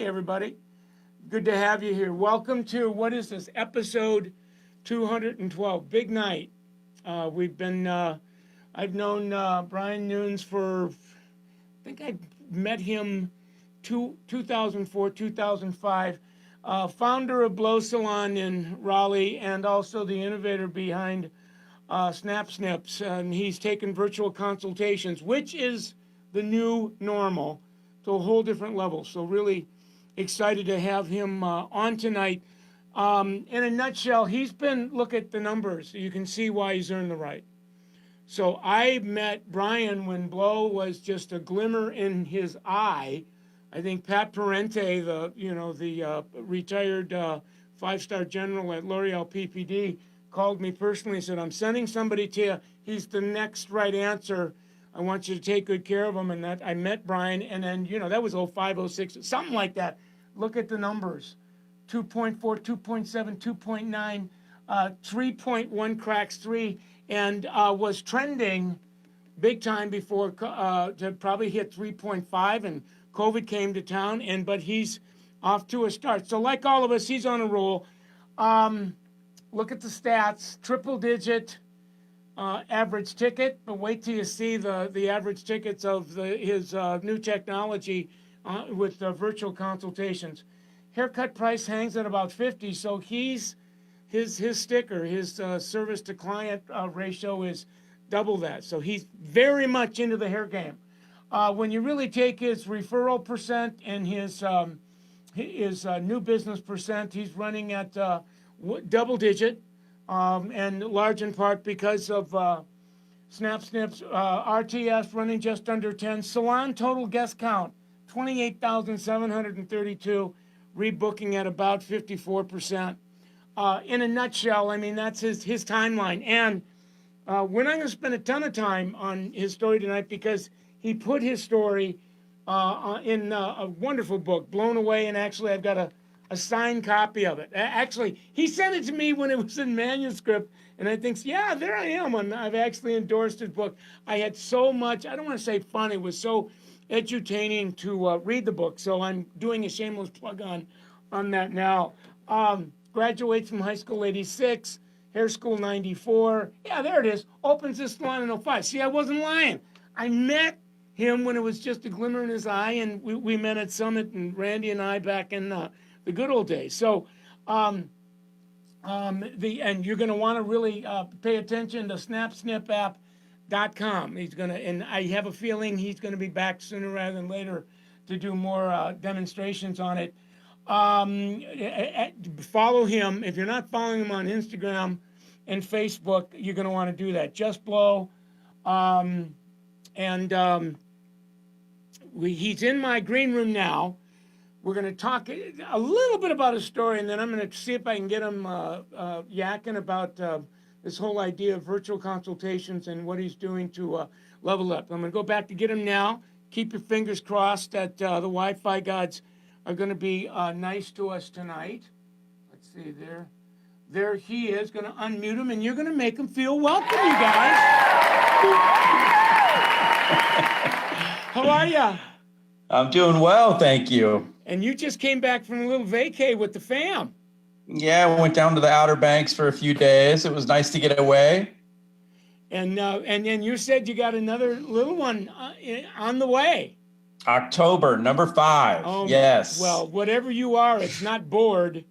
Hey, everybody. Good to have you here. Welcome to, what is this, episode 212, big night. I've known Bryan Nunes for, I think I met him 2004, 2005. Founder of Blow Salon in Raleigh and also the innovator behind SnapSnips. And he's taken virtual consultations, which is the new normal, to a whole different level. So really excited to have him on tonight. In a nutshell, look at the numbers. You can see why he's earned the right. So I met Bryan when Blow was just a glimmer in his eye. I think Pat Parente, the retired five-star general at L'Oreal PPD, called me personally and said, I'm sending somebody to you. He's the next right answer. I want you to take good care of him. And that I met Bryan, and then, that was 05, 06, something like that. Look at the numbers. 2.4, 2.7, 2.9, 3.1 cracks 3, and was trending big time before to probably hit 3.5, and COVID came to town, but he's off to a start. So like all of us, he's on a roll. Look at the stats, triple digit average ticket, but wait till you see the average tickets of his new technology with virtual consultations. Haircut price hangs at about 50, so his sticker, his service to client ratio is double that. So he's very much into the hair game. When you really take his referral percent and his new business percent, he's running at double digit, and large in part because of SnapSnip's RTS running just under 10. Salon total guest count, 28,732, rebooking at about 54%. In a nutshell, I mean, that's his timeline. And we're not going to spend a ton of time on his story tonight because he put his story in a wonderful book, Blown Away, and actually I've got a signed copy of it. Actually, he sent it to me when it was in manuscript, and I think, yeah, there I am. I've actually endorsed his book. I had so much, I don't want to say fun, it was so edutaining to read the book, so I'm doing a shameless plug on that now. Graduates from high school 86, hair school 94. Yeah, there it is. Opens this salon in 05. See, I wasn't lying. I met him when it was just a glimmer in his eye, and we met at Summit, and Randy and I back in the good old days. So, and you're going to want to really pay attention to SnapSnipApp.com. And I have a feeling he's going to be back sooner rather than later to do more demonstrations on it. Follow him. If you're not following him on Instagram and Facebook, you're going to want to do that. Just Blow. He's in my green room now. We're going to talk a little bit about his story, and then I'm going to see if I can get him yakking about this whole idea of virtual consultations and what he's doing to level up. I'm going to go back to get him now. Keep your fingers crossed that the Wi-Fi gods are going to be nice to us tonight. Let's see there. There he is. Going to unmute him, and you're going to make him feel welcome, you guys. How are you? I'm doing well, thank you. And you just came back from a little vacay with the fam. Yeah, I went down to the Outer Banks for a few days. It was nice to get away. And then you said you got another little one on the way. October, number 5. Oh, yes. Well, whatever you are, it's not bored.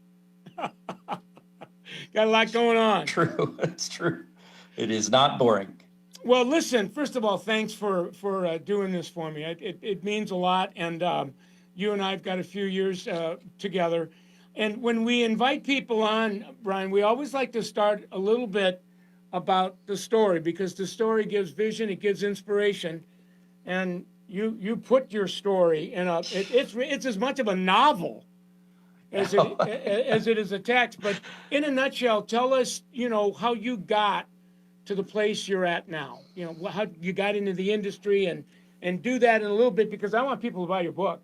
Got a lot going on. True, it's true. It is not boring. Well, listen, first of all, thanks for doing this for me. It means a lot, and you and I have got a few years together. And when we invite people on, Bryan, we always like to start a little bit about the story, because the story gives vision, it gives inspiration, and you put your story in it's as much of a novel as it is a text. But in a nutshell, tell us, how you got to the place you're at now. How you got into the industry, and do that in a little bit, because I want people to buy your book.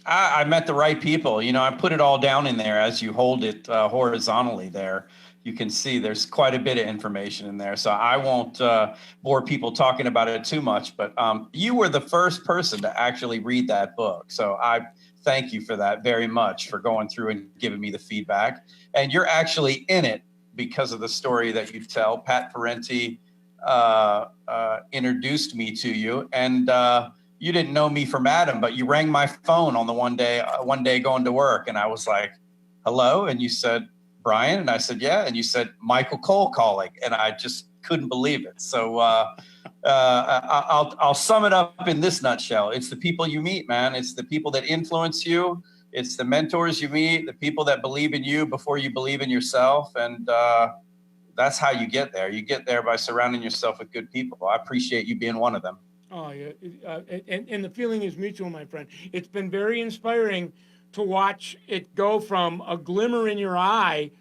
I met the right people. I put it all down in there as you hold it horizontally there. you can see there's quite a bit of information in there. So I won't bore people talking about it too much, but you were the first person to actually read that book. So I thank you for that very much, for going through and giving me the feedback. And you're actually in it because of the story that you tell. Pat Parenti introduced me to you, and you didn't know me from Adam, but you rang my phone on the one day going to work, and I was like, hello, and you said, Bryan, and I said, yeah, and you said, Michael Cole calling, and I just couldn't believe it. So I'll sum it up in this nutshell. It's the people you meet, man. It's the people that influence you. It's the mentors you meet, the people that believe in you before you believe in yourself, and that's how you get there. You get there by surrounding yourself with good people. I appreciate you being one of them. Oh, yeah. And the feeling is mutual, my friend. It's been very inspiring to watch it go from a glimmer in your eye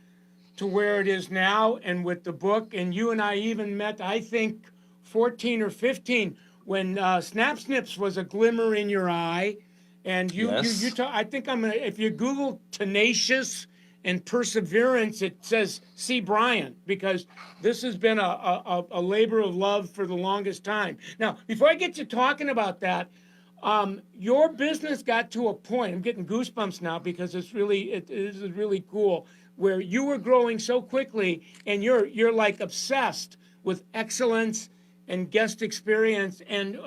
to where it is now, and with the book. And you and I even met, I think, 14 or 15 when SnapSnips was a glimmer in your eye. And Yes. I think I'm gonna, if you Google tenacious and perseverance, it says see Bryan, because this has been a labor of love for the longest time. Now, before I get to talking about that, your business got to a point, I'm getting goosebumps now because it is really cool, where you were growing so quickly, and you're like obsessed with excellence and guest experience. And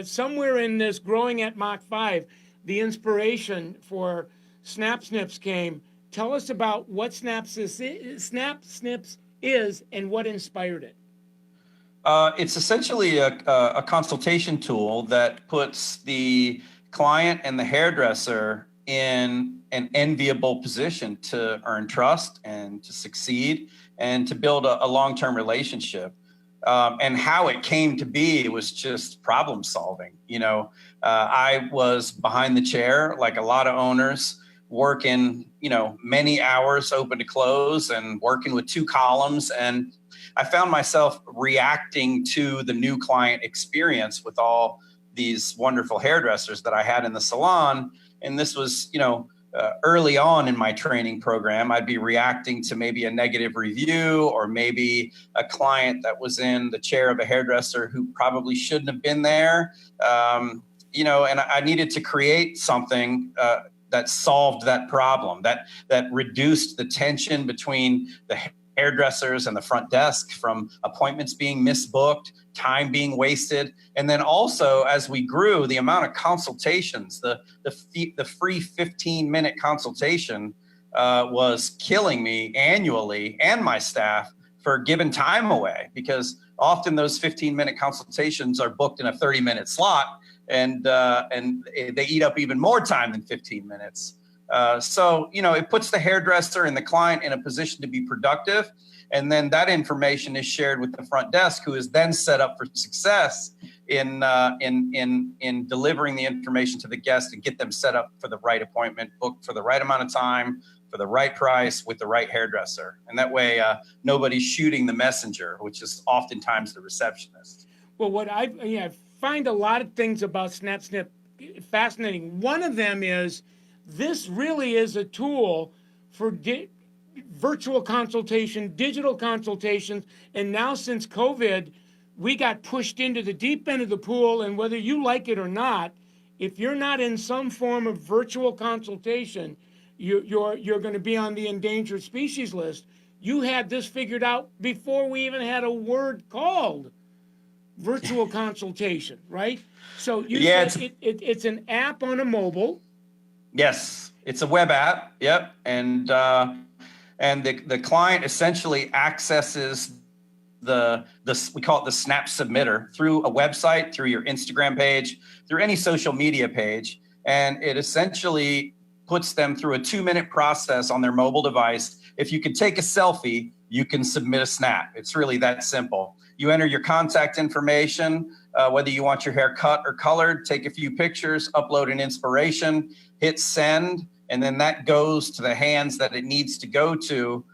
somewhere in this growing at Mach 5, the inspiration for SnapSnips came. Tell us about what SnapSnips is and what inspired it. It's essentially a consultation tool that puts the client and the hairdresser in an enviable position to earn trust and to succeed and to build a long-term relationship. And how it came to be, it was just problem solving. I was behind the chair, like a lot of owners, working, many hours open to close and working with 2 columns. And I found myself reacting to the new client experience with all these wonderful hairdressers that I had in the salon. And this was, early on in my training program. I'd be reacting to maybe a negative review, or maybe a client that was in the chair of a hairdresser who probably shouldn't have been there. And I needed to create something that solved that problem, that reduced the tension between the hairdressers and the front desk, from appointments being misbooked, time being wasted. And then also, as we grew, the amount of consultations, the free 15-minute consultation was killing me annually and my staff for giving time away, because often those 15-minute consultations are booked in a 30-minute slot, and they eat up even more time than 15 minutes. So, it puts the hairdresser and the client in a position to be productive. And then that information is shared with the front desk, who is then set up for success in delivering the information to the guest and get them set up for the right appointment, booked for the right amount of time, for the right price, with the right hairdresser. And that way, nobody's shooting the messenger, which is oftentimes the receptionist. Well, I find a lot of things about SnapSnip fascinating. One of them is this really is a tool for virtual consultation, digital consultations, and now since COVID, we got pushed into the deep end of the pool, and whether you like it or not, if you're not in some form of virtual consultation, you're going to be on the endangered species list. You had this figured out before we even had a word called virtual consultation, right? So it's an app on a mobile. Yes, it's a web app. Yep, and the client essentially accesses we call it the Snap Submitter through a website, through your Instagram page, through any social media page, and it essentially puts them through a 2-minute process on their mobile device. If you can take a selfie, you can submit a snap. It's really that simple. You enter your contact information, whether you want your hair cut or colored, take a few pictures, upload an inspiration, hit send, and then that goes to the hands that it needs to go to,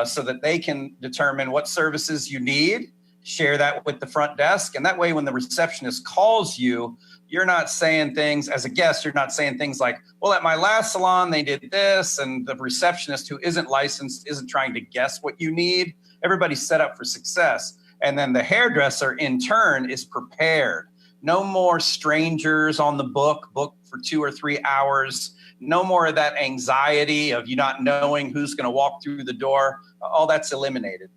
so that they can determine what services you need, share that with the front desk. And that way, when the receptionist calls you, you're not saying things as a guest, you're not saying things like, well, at my last salon, they did this. And the receptionist who isn't licensed isn't trying to guess what you need. Everybody's set up for success. And then the hairdresser in turn is prepared. No more strangers on the book for 2 or 3 hours. No more of that anxiety of you not knowing who's going to walk through the door. All that's eliminated.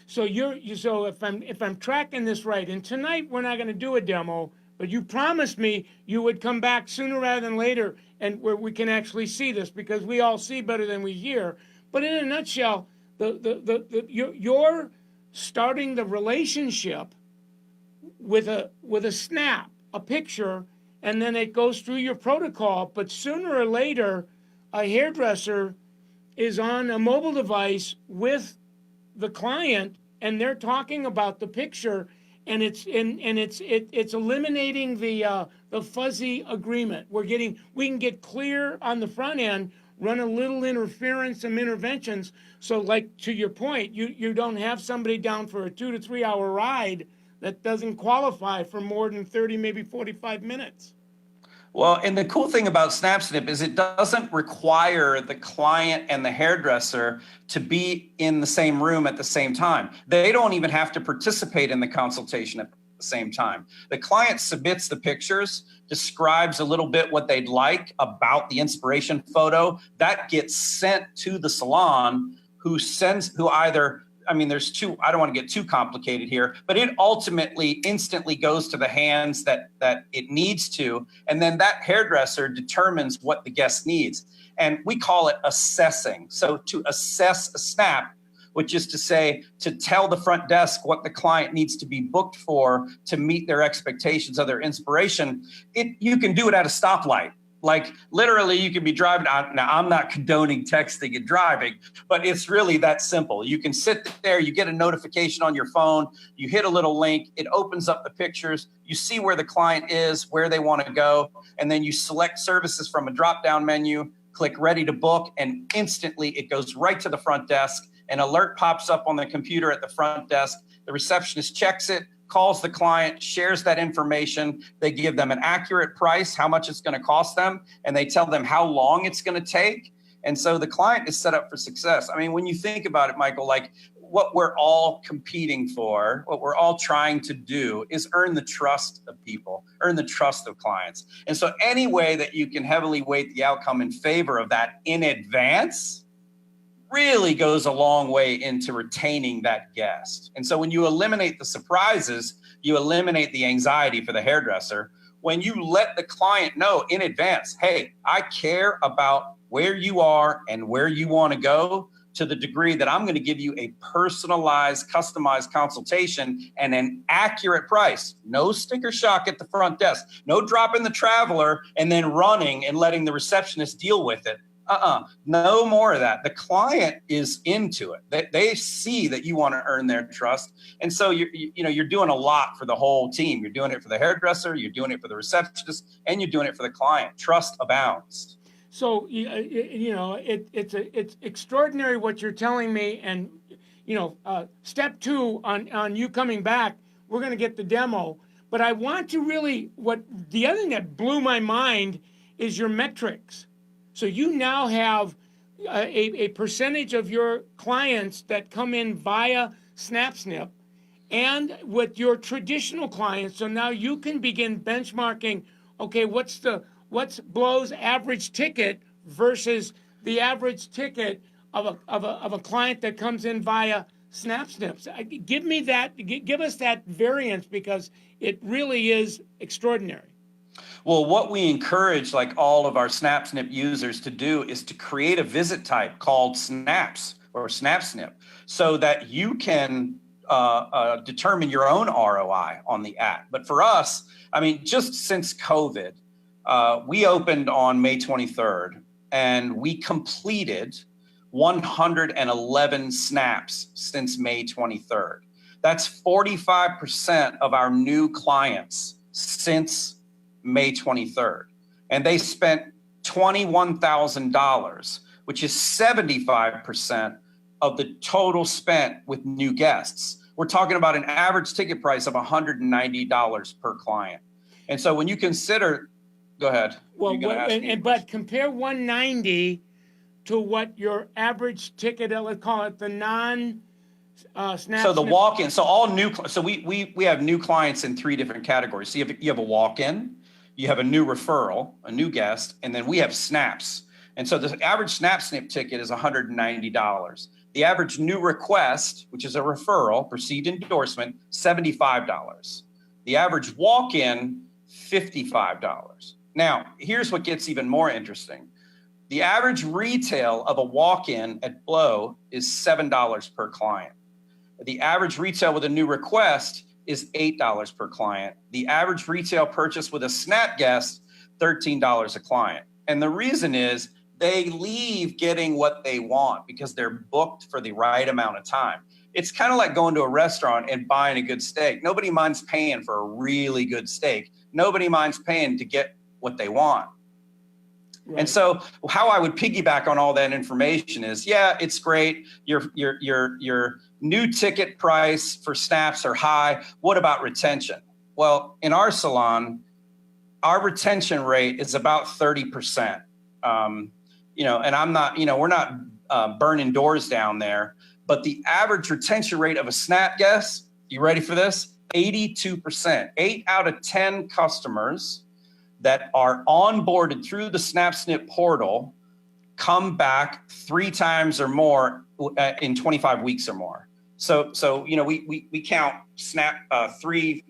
So so if I'm tracking this right, and tonight we're not going to do a demo, but you promised me you would come back sooner rather than later, and where we can actually see this, because we all see better than we hear. But in a nutshell, you're starting the relationship with a snap, a picture, and then it goes through your protocol. But sooner or later, a hairdresser is on a mobile device with the client, and they're talking about the picture, and it's eliminating the fuzzy agreement. We can get clear on the front end, run a little interference, some interventions. So, like to your point, you don't have somebody down for a 2 to 3 hour ride that doesn't qualify for more than 30, maybe 45 minutes. Well, and the cool thing about SnapSnip is it doesn't require the client and the hairdresser to be in the same room at the same time. They don't even have to participate in the consultation at the same time. The client submits the pictures, describes a little bit what they'd like about the inspiration photo. That gets sent to the salon, who either, I mean, there's two, I don't want to get too complicated here, but it ultimately instantly goes to the hands that it needs to. And then that hairdresser determines what the guest needs. And we call it assessing. So to assess a snap, which is to say, to tell the front desk what the client needs to be booked for to meet their expectations of their inspiration, you can do it at a stoplight. Like literally you can be driving. Now I'm not condoning texting and driving, but it's really that simple. You can sit there, you get a notification on your phone, you hit a little link, it opens up the pictures, you see where the client is, where they want to go, and then you select services from a drop-down menu, click ready to book, and instantly it goes right to the front desk. An alert pops up on the computer at the front desk. The receptionist checks it, calls the client, shares that information. They give them an accurate price, how much it's going to cost them, and they tell them how long it's going to take. And so the client is set up for success. I mean, when you think about it, Michael, like what we're all competing for, what we're all trying to do is earn the trust of people, earn the trust of clients. And so any way that you can heavily weight the outcome in favor of that in advance really goes a long way into retaining that guest. And so when you eliminate the surprises, you eliminate the anxiety for the hairdresser. When you let the client know in advance, hey, I care about where you are and where you want to go, to the degree that I'm going to give you a personalized, customized consultation and an accurate price. No sticker shock at the front desk, no dropping the traveler and then running and letting the receptionist deal with it. No more of that. The client is into it. They see that you want to earn their trust. And so you're doing a lot for the whole team. You're doing it for the hairdresser, you're doing it for the receptionist, and you're doing it for the client. Trust abounds. So, it's extraordinary what you're telling me. And, step 2 on you coming back, we're going to get the demo. But I want to the other thing that blew my mind is your metrics. So you now have a percentage of your clients that come in via SnapSnip, and with your traditional clients. So now you can begin benchmarking, okay, what's Blow's average ticket versus the average ticket of a client that comes in via SnapSnip. Give us that variance, because it really is extraordinary. Well, what we encourage like all of our SnapSnip users to do is to create a visit type called Snaps or SnapSnip, so that you can determine your own ROI on the ad. But for us, I mean, just since COVID, we opened on May 23rd, and we completed 111 snaps since May 23rd. That's 45% of our new clients since May 23rd. And they spent $21,000, which is 75% of the total spent with new guests. we're talking about an average ticket price of $190 per client. And so when you consider, go ahead. Well, but compare 190 to what your average ticket, let's call it the SnapSnip. So the walk-in, so all new, so we have new clients in 3 different categories. So you have a walk-in, you have a new referral, a new guest, and then we have snaps. And so the average SnapSnip ticket is $190. The average new request, which is a referral, perceived endorsement, $75. The average walk-in, $55. Now, here's what gets even more interesting. The average retail of a walk-in at Blow is $7 per client. The average retail with a new request is $8 per client. The average retail purchase with a Snap guest, $13 a client. And the reason is they leave getting what they want because they're booked for the right amount of time. It's kind of like going to a restaurant and buying a good steak. Nobody minds paying for a really good steak. Nobody minds paying to get what they want. Right. And so how I would piggyback on all that information is, yeah, it's great. Your new ticket price for snaps are high. What about retention? Well, in our salon, our retention rate is about 30%. And I'm not, we're not burning doors down there, but the average retention rate of a Snap guest, you ready for this? 82%. 8 out of 10 customers that are onboarded through the SnapSnip portal come back 3 times or more in 25 weeks or more. So we count Snap 3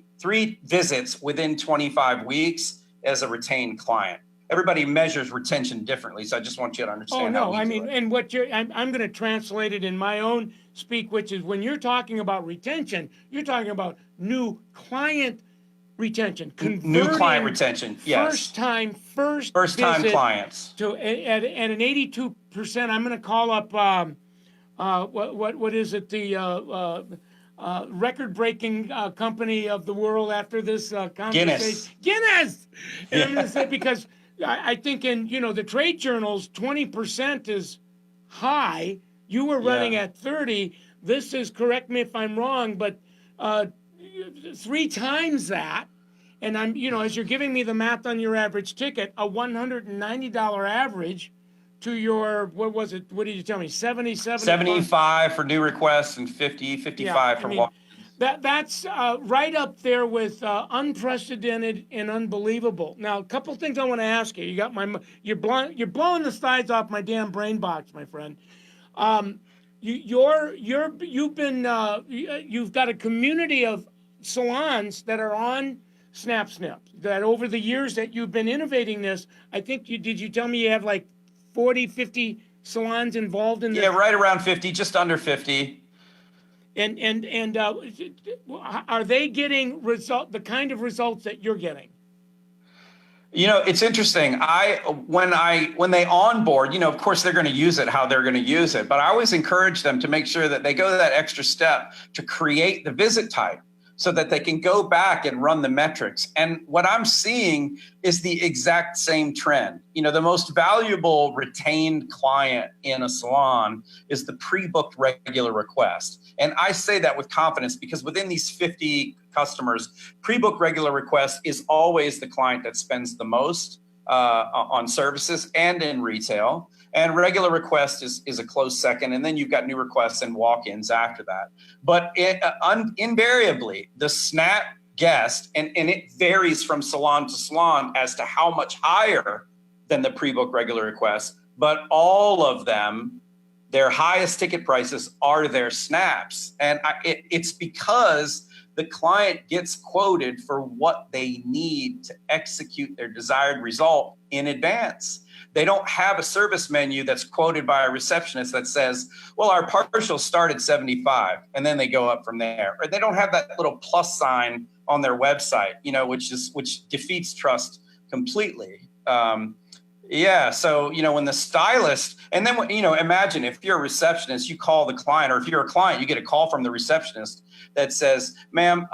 visits within 25 weeks as a retained client. Everybody measures retention differently, so I just want you to understand. Oh no, I mean, and what I'm going to translate it in my own speak, which is when you're talking about retention, you're talking about new client retention, new client retention, yes. First time clients. To at an 82%, I'm going to call up what is it, the record-breaking company of the world after this conversation? Guinness. And I'm going to say, because I think in the trade journals, 20% is high. You were running at 30. This is, correct me if I'm wrong, but 3 times that. And I'm, as you're giving me the math on your average ticket, a $190 average to your, what was it? What did you tell me? 75 for new requests and 55 for walk. That's right up there with unprecedented and unbelievable. Now, a couple things I want to ask you. You got you're blowing the sides off my damn brain box, my friend. You've got a community of salons that are on SnapSnip. That over the years that you've been innovating this, I think did you tell me you have like 40, 50 salons involved in this? Yeah, right around 50, just under 50. And are they getting the kind of results that you're getting? It's interesting. When they onboard, of course they're going to use it how they're going to use it, but I always encourage them to make sure that they go that extra step to create the visit type so that they can go back and run the metrics. And what I'm seeing is the exact same trend. The most valuable retained client in a salon is the pre-booked regular request. And I say that with confidence because within these 50 customers, pre-booked regular request is always the client that spends the most on services and in retail. And regular request is a close second. And then you've got new requests and walk-ins after that. But invariably, the Snap guest, and it varies from salon to salon as to how much higher than the pre-booked regular request, but all of them, their highest ticket prices are their snaps. And it's because the client gets quoted for what they need to execute their desired result in advance. They don't have a service menu that's quoted by a receptionist that says, well, our partials start at 75 and then they go up from there. Or they don't have that little plus sign on their website, which defeats trust completely. So, when the stylist, and then, imagine if you're a receptionist, you call the client, or if you're a client, you get a call from the receptionist that says, ma'am,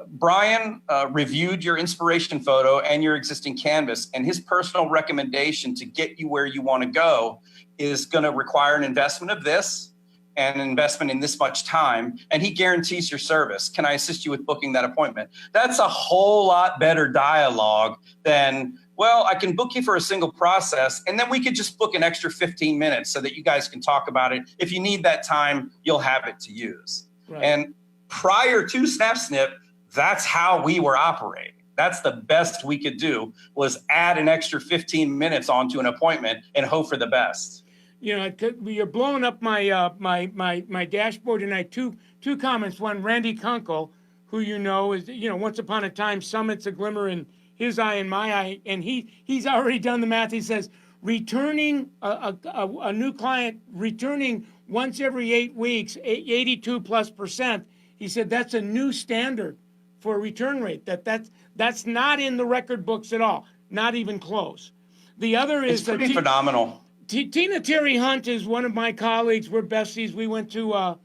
Bryan reviewed your inspiration photo and your existing canvas, and his personal recommendation to get you where you want to go is going to require an investment of this. and an investment in this much time, and he guarantees your service. Can I assist you with booking that appointment? That's a whole lot better dialogue than, well, I can book you for a single process, and then we could just book an extra 15 minutes so that you guys can talk about it. If you need that time, you'll have it to use. Right. And prior to SnapSnip, that's how we were operating. That's the best we could do, was add an extra 15 minutes onto an appointment and hope for the best. You know, you're blowing up my my dashboard tonight. Two comments. One, Randy Kunkel, who is, once upon a time, Summit's a glimmer in his eye and my eye, and he's already done the math. He says returning a new client, returning once every 8 weeks, 82+%. He said that's a new standard for a return rate. That's not in the record books at all, not even close. The other is pretty phenomenal. Tina Terry Hunt is one of my colleagues. We're besties. We went to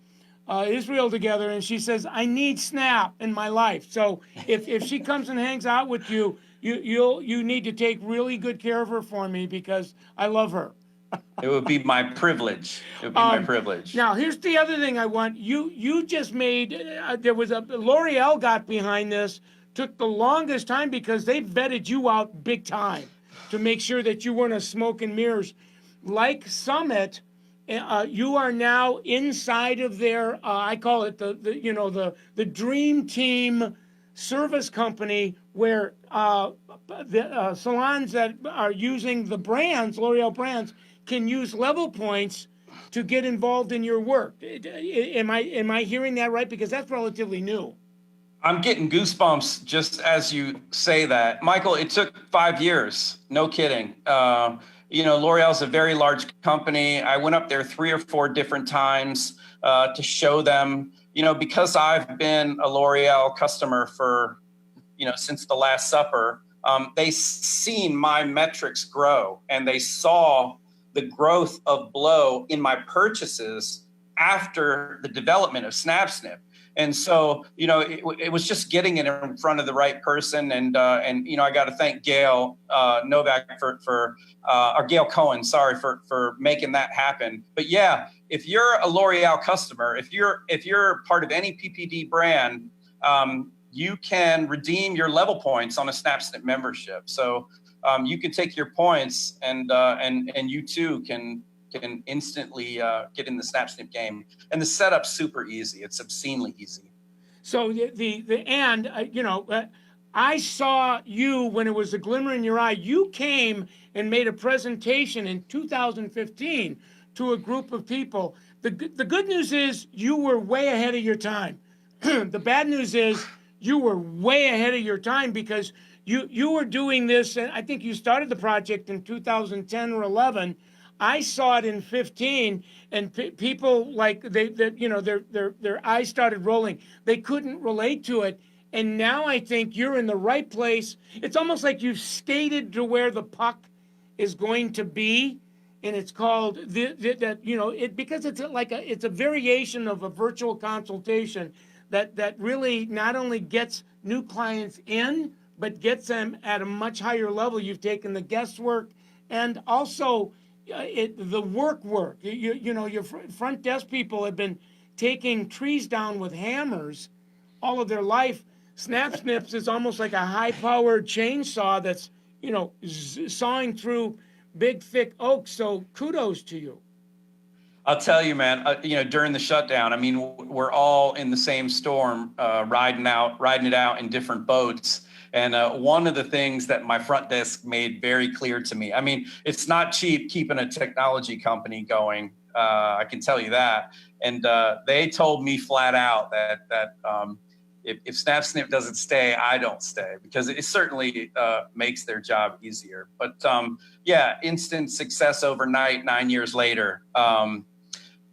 Israel together, and she says, I need Snap in my life. So if she comes and hangs out with you, you need to take really good care of her for me, because I love her. It would be my privilege. It would be my privilege. Now, here's the other thing I want. You just made, there was L'Oreal got behind this, took the longest time because they vetted you out big time to make sure that you weren't a smoke and mirrors. Like Summit, you are now inside of their, I call it the dream team service company, where the salons that are using the brands, L'Oreal brands, can use level points to get involved in your work. Am I hearing that right? Because that's relatively new. I'm getting goosebumps just as you say that. Michael, it took 5 years. No kidding. L'Oreal is a very large company. I went up there 3 or 4 different times to show them, because I've been a L'Oreal customer for, since the Last Supper. They seen my metrics grow, and they saw the growth of Blow in my purchases after the development of SnapSnip. And so, it was just getting it in front of the right person. And I got to thank Gail Novak or Gail Cohen, sorry, for making that happen. But yeah, if you're a L'Oreal customer, if you're part of any PPD brand, you can redeem your level points on a SnapSnip membership. So you can take your points and you too can instantly get in the SnapSnip game. And the setup's super easy. It's obscenely easy. So I saw you when it was a glimmer in your eye. You came and made a presentation in 2015 to a group of people. The good news is you were way ahead of your time. The bad news is you were way ahead of your time, because you were doing this, and I think you started the project in 2010 or 11. I saw it in 15, and people, like, their eyes started rolling. They couldn't relate to it, and now I think you're in the right place. It's almost like you've skated to where the puck is going to be, and it's called because it's a variation of a virtual consultation that really not only gets new clients in, but gets them at a much higher level. You've taken the guesswork and also the work. Your front desk people have been taking trees down with hammers all of their life. SnapSnips is almost like a high-powered chainsaw that's sawing through big, thick oak. So kudos to you. I'll tell you, man, during the shutdown, I mean, we're all in the same storm, riding it out in different boats. And one of the things that my front desk made very clear to me, I mean, it's not cheap keeping a technology company going. I can tell you that. And they told me flat out that if SnapSnip doesn't stay, I don't stay, because it certainly makes their job easier. But yeah, instant success overnight, 9 years later.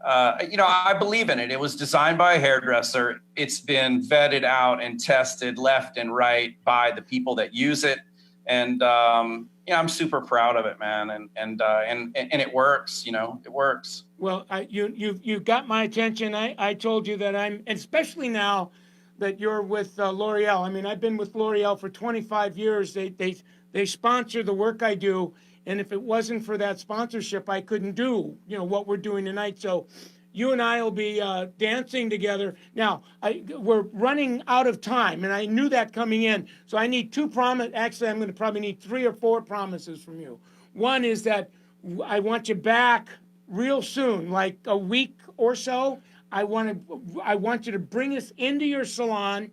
I believe in it. It was designed by a hairdresser. It's been vetted out and tested left and right by the people that use it. And, I'm super proud of it, man. And it works, it works. Well, you've got my attention. I told you that especially now that you're with L'Oreal. I mean, I've been with L'Oreal for 25 years. They sponsor the work I do. And if it wasn't for that sponsorship, I couldn't do, what we're doing tonight. So you and I will be dancing together. Now, we're running out of time, and I knew that coming in. So I need two promises. Actually, I'm going to probably need 3 or 4 promises from you. One is that I want you back real soon, like a week or so. I want you to bring us into your salon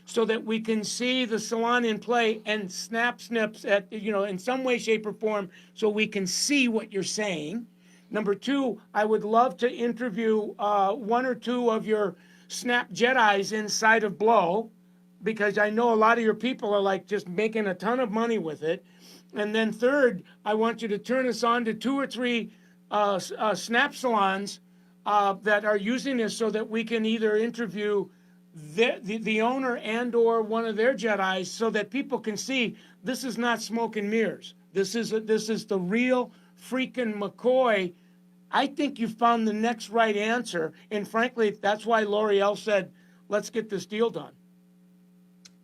so that we can see the salon in play and snap snips at, in some way, shape, or form, so we can see what you're saying. Number 2, I would love to interview 1 or 2 of your Snap Jedis inside of Blow, because I know a lot of your people are like just making a ton of money with it. And then third, I want you to turn us on to 2 or 3 Snap salons that are using this, so that we can either interview the owner and or one of their Jedis, so that people can see this is not smoke and mirrors. This is the real freaking McCoy. I think you found the next right answer, and frankly, that's why L'Oreal said, "Let's get this deal done."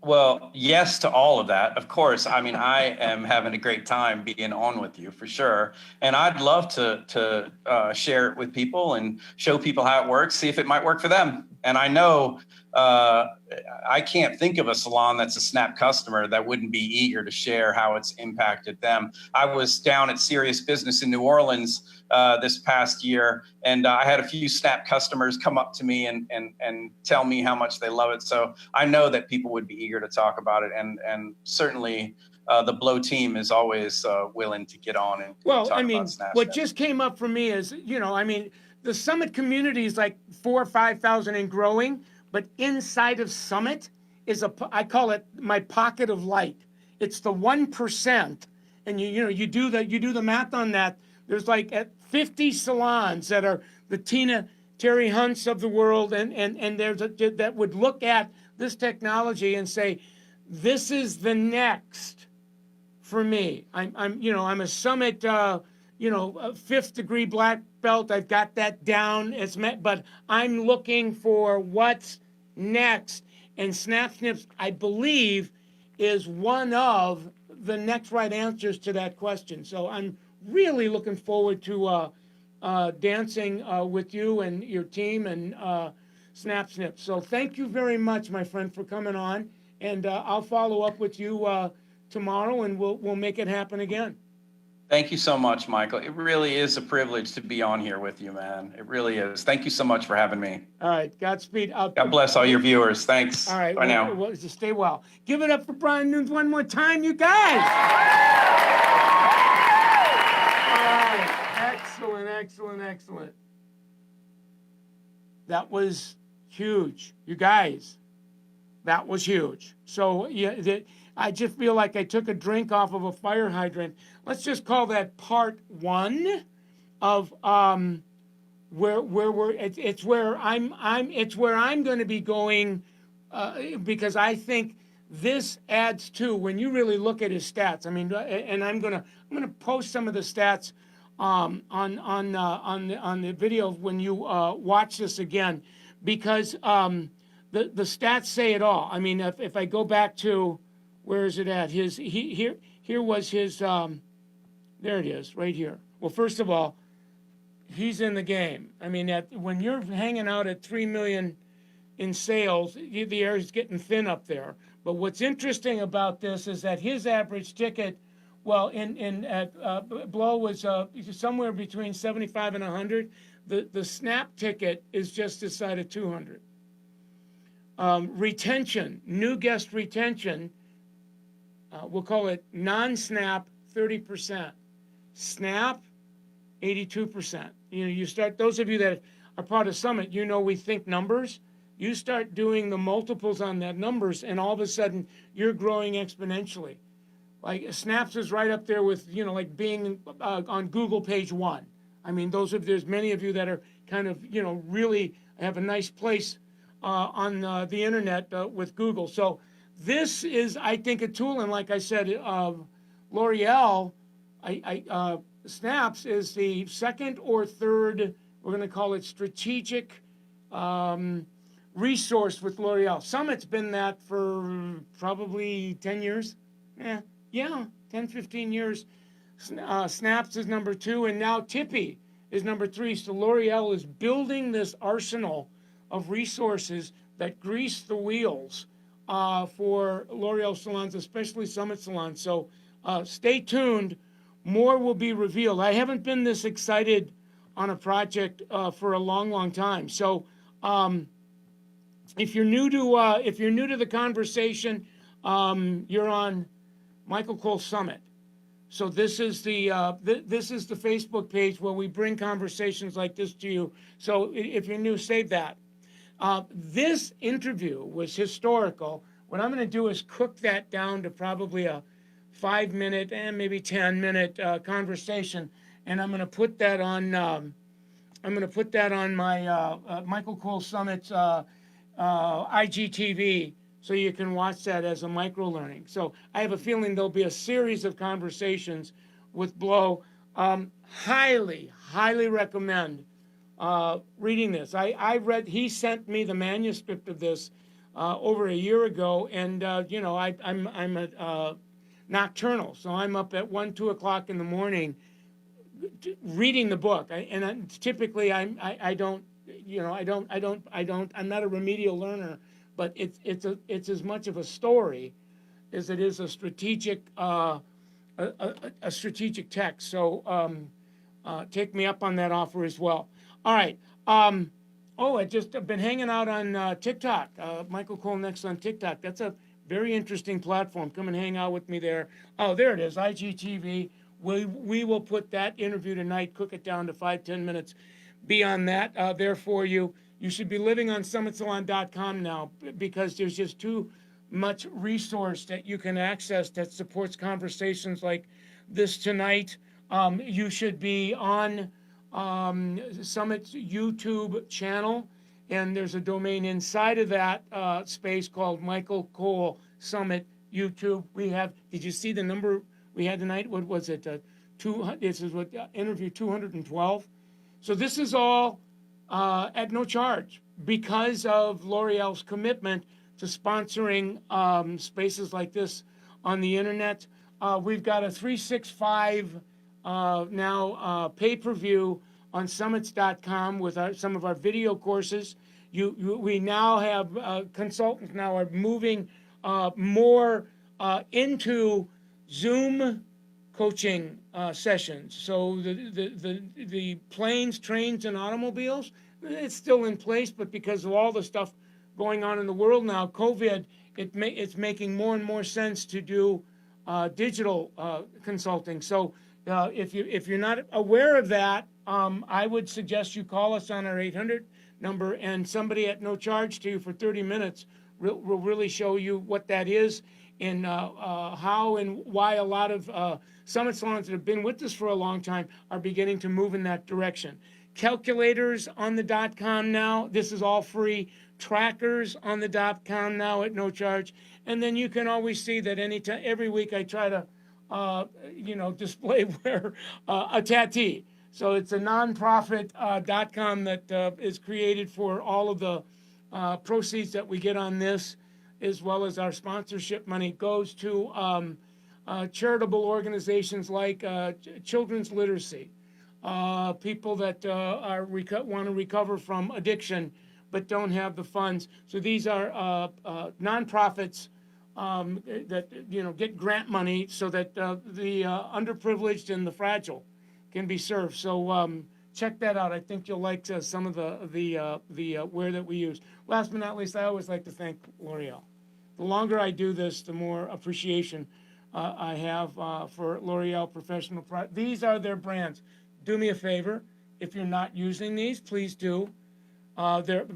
Well, yes to all of that. Of course. I mean, I am having a great time being on with you for sure. And I'd love to share it with people and show people how it works, see if it might work for them. And I know I can't think of a salon that's a Snap customer that wouldn't be eager to share how it's impacted them. I was down at Serious Business in New Orleans this past year, and I had a few Snap customers come up to me and tell me how much they love it. So I know that people would be eager to talk about it, and certainly the Blow team is always willing to get on and talk about SnapSnip. What just came up for me is, the Summit community is like 4,000 or 5,000 and growing, but inside of Summit is I call it my pocket of light. It's the 1%, and you do the math on that. There's like at 50 salons that are the Tina Terry Hunts of the world, and there's that would look at this technology and say, this is the next for me. I'm a Summit 5th degree black belt. I've got that down. But I'm looking for what's next, and SnapSnips, I believe, is one of the next right answers to that question. So I'm really looking forward to dancing with you and your team and SnapSnip. So thank you very much, my friend, for coming on, and I'll follow up with you tomorrow, and we'll make it happen again. Thank you so much, Michael. It really is a privilege to be on here with you, man. It really is. Thank you so much for having me. All right. Godspeed. God bless all your viewers. Thanks. All right. Bye now. Well, just stay well. Give it up for Bryan Nunes one more time, you guys. All right. Excellent, excellent, excellent. That was huge, you guys. That was huge. So yeah, I just feel like I took a drink off of a fire hydrant. Let's just call that part 1 of where we're. It's where I'm going to be going, because I think this adds to, when you really look at his stats. I mean, and I'm gonna post some of the stats on the video when you watch this again, because the stats say it all. I mean, if I go back to, where is it at? Here was his. There it is, right here. Well, first of all, he's in the game. I mean, when you're hanging out at 3 million in sales, the air is getting thin up there. But what's interesting about this is that his average ticket, well, at Blow was somewhere between 75 and 100. The Snap ticket is just this side of 200. Retention, new guest retention, we'll call it non-Snap 30%, Snap 82%. You start, those of you that are part of Summit, we think numbers. You start doing the multiples on that numbers, and all of a sudden you're growing exponentially. Like Snaps is right up there with, like being on Google page 1. I mean, there's many of you that are kind of, really have a nice place on the internet with Google. So this is, I think, a tool. And like I said, L'Oreal, Snaps is the second or third, we're going to call it strategic resource with L'Oreal. Summit's been that for probably 10 years. Yeah, 10, 15 years. Snaps is number 2, and now Tippy is number 3. So L'Oreal is building this arsenal of resources that grease the wheels for L'Oreal salons, especially Summit salons. So stay tuned. More will be revealed. I haven't been this excited on a project for a long, long time. So if you're new to the conversation, you're on Michael Cole Summit. So this is the Facebook page where we bring conversations like this to you. So if you're new, save that. This interview was historical. What I'm going to do is cook that down to probably a 5-minute and maybe 10-minute conversation, and I'm going to put that on. My Michael Cole Summit's IGTV, so you can watch that as a micro learning. So I have a feeling there'll be a series of conversations with Blow. Highly recommend reading this. I read. He sent me the manuscript of this over a year ago, and you know, I'm a nocturnal, so I'm up at 1, 2 o'clock in the morning reading the book. Typically I'm not a remedial learner, but it's as much of a story as it is a strategic text. So take me up on that offer as well. All right. I've been hanging out on TikTok. Michael Cole Next on TikTok. That's a very interesting platform. Come and hang out with me there. Oh, there it is, IGTV. We will put that interview tonight, cook it down to 5-10 minutes. Be on that there for you. You should be living on summitsalon.com now, because there's just too much resource that you can access that supports conversations like this tonight. You should be on Summit's YouTube channel, and there's a domain inside of that space called Michael Cole Summit YouTube. Did you see the number we had tonight? What was it? This is what interview 212. So this is all at no charge because of L'Oreal's commitment to sponsoring spaces like this on the internet. We've got a 365 now pay-per-view on summits.com with some of our video courses. We now have consultants now are moving more into Zoom coaching sessions. So the planes, trains, and automobiles, it's still in place, but because of all the stuff going on in the world now, COVID, it's making more and more sense to do digital consulting. So if you're not aware of that, I would suggest you call us on our 800 number, and somebody at no charge to you for 30 minutes will really show you what that is, and how and why a lot of Summit salons that have been with us for a long time are beginning to move in that direction. Calculators on the .com now. This is all free. Trackers on the .com now at no charge. And then you can always see that every week I try to display where a tattoo. So it's a nonprofit .com that is created for all of the proceeds that we get on this, as well as our sponsorship money goes to charitable organizations like Children's Literacy, people that want to recover from addiction but don't have the funds. So these are nonprofits that get grant money so that the underprivileged and the fragile can be served. So check that out. I think you'll like some of the wear that we use. Last but not least, I always like to thank L'Oreal. The longer I do this, the more appreciation I have for L'Oreal Professional Products. These are their brands. Do me a favor, if you're not using these, please do.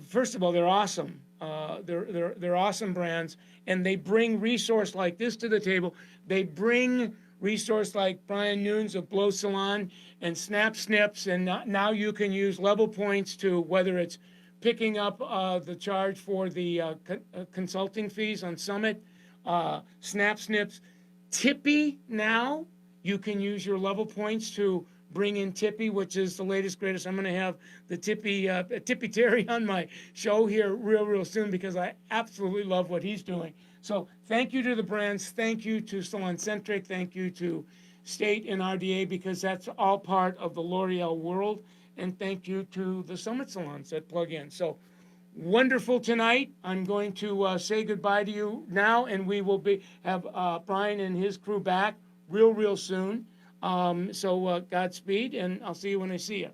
First of all, they're awesome. They're awesome brands, and they bring resource like this to the table. They bring resource like Bryan Nunes of Blow Salon and SnapSnips, and now you can use level points to whether it's picking up the charge for the consulting fees on Summit, SnapSnips. Tippy now, you can use your level points to bring in Tippy, which is the latest, greatest. I'm going to have the Tippy Terry on my show here real soon, because I absolutely love what he's doing. So thank you to the brands. Thank you to Salon Centric. Thank you to State and RDA, because that's all part of the L'Oreal world. and thank you to the Summit Salons that plug in. So wonderful tonight. I'm going to say goodbye to you now, and we will have Bryan and his crew back real soon. So Godspeed, and I'll see you when I see you.